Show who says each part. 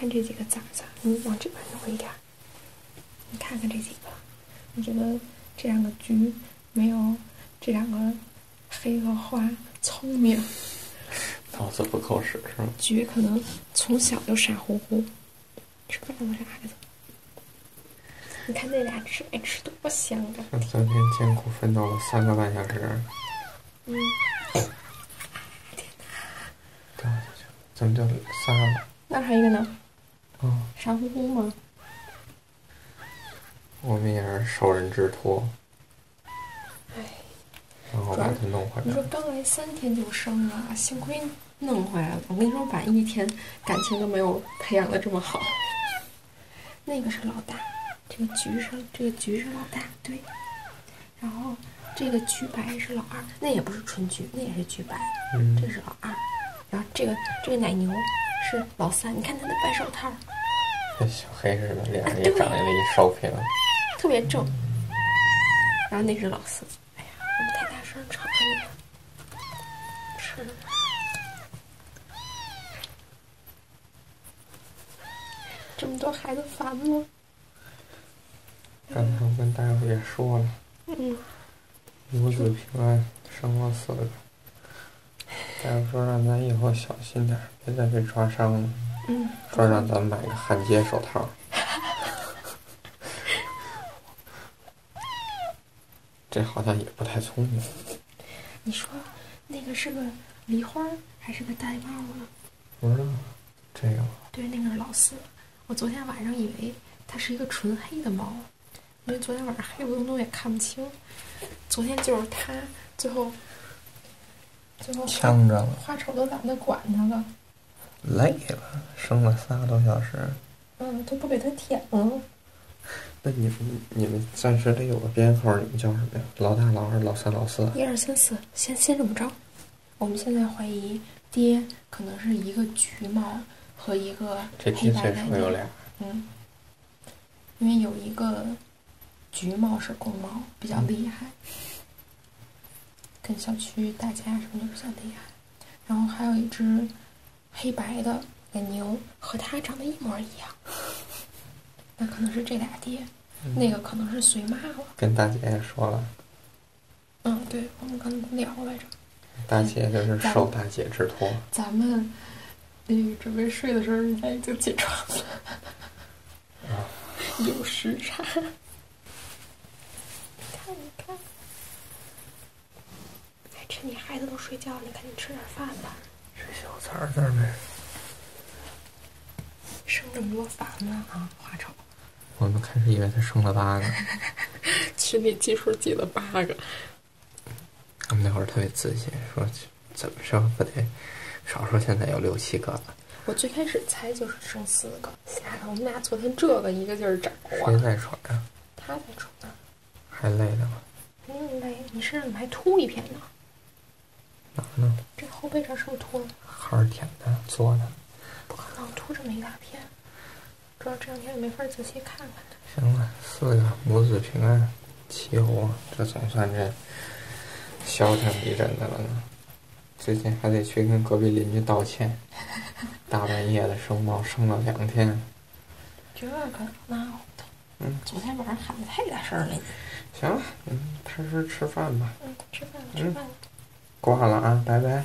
Speaker 1: 看这几个崽崽，你往这边挪一点。你看看这几个，你觉得这两个橘没有这两个黑和花聪明？
Speaker 2: 脑子不够使是吗？
Speaker 1: 橘可能从小就傻乎乎，吃饭了这孩子。你看那俩吃没吃多香啊！
Speaker 2: 这昨天艰苦奋斗了3个半小时。
Speaker 1: 天
Speaker 2: 哪！掉下去，怎么就仨了？
Speaker 1: 那还有一个呢？傻乎乎吗？
Speaker 2: 我们也是受人之托。然后把它弄回来。
Speaker 1: 你说刚来3天就生了，幸亏弄回来了。我跟你说，晚1天感情都没有培养的这么好。那个是老大，这个橘是老大，对。然后这个橘白是老二，那也不是纯橘，那也是橘白，这是老二。然后这个奶牛是老三，你看它的白手套，
Speaker 2: 跟小黑似的，脸上也长了一烧瓶，
Speaker 1: 特别正。然后那是老四。哎呀，我们太大声吵你了，是。这么多孩子烦吗？
Speaker 2: 刚才我跟大夫也说了，母子平安，生了4个。大夫说让咱以后小心点，别再被抓伤了。说让咱买个焊接手套。这好像也不太聪明。
Speaker 1: 你说那个是个梨花还是个玳瑁呢？
Speaker 2: 不知道，这个吗？
Speaker 1: 对，那个是老四。我昨天晚上以为它是一个纯黑的猫，因为昨天晚上黑不隆咚也看不清。昨天就是它，最后
Speaker 2: 呛着了，
Speaker 1: 花丑都懒得管它了，
Speaker 2: 累了，生了3个多小时。
Speaker 1: 都不给它舔了。
Speaker 2: 那你们暂时得有个编号，你们叫什么呀？老大、老二、老三、老四。
Speaker 1: 1、2、3、4，先这么着。我们现在怀疑爹可能是一个橘猫和一个黑白的。
Speaker 2: 这有俩。
Speaker 1: 因为有一个橘猫是公猫，比较厉害，跟小区大家什么的比较厉害。然后还有一只黑白的牛，和它长得一模一样。那可能是这俩爹，那个可能是随妈了。
Speaker 2: 跟大姐也说了。
Speaker 1: 对，我们刚聊来着。
Speaker 2: 大姐就是受大姐之托。
Speaker 1: 咱们准备睡的时候，人家已经起床了。有时差。你看，趁你孩子都睡觉，你赶紧吃点饭吧。
Speaker 2: 吃小菜儿呗。
Speaker 1: 生这么多烦呢啊，花丑。
Speaker 2: 我们开始以为他生了8个。
Speaker 1: 群里记数记了8个。
Speaker 2: 他们那会儿特别自信，说怎么着不得少说现在有6、7个了。
Speaker 1: 我最开始猜就是生4个，吓得我们俩昨天这个一个劲儿找啊。
Speaker 2: 谁在床上？
Speaker 1: 他在床上。
Speaker 2: 还累的吗？
Speaker 1: 累，你身上怎么还秃一片呢？
Speaker 2: 哪呢？
Speaker 1: 这后背这是不是秃了？
Speaker 2: 孩儿舔的，做的。
Speaker 1: 不可能秃这么一大片，主要这2天也没法仔细看看的。
Speaker 2: 行了，4个，母子平安，齐活，这总算这消停一阵子了呢。最近还得去跟隔壁邻居道歉，大半夜的生猫生了2天。
Speaker 1: 这个闹的。昨天晚上喊的太大声了你。
Speaker 2: 行了，踏实吃饭吧。
Speaker 1: 吃饭了。
Speaker 2: 挂了啊，拜拜。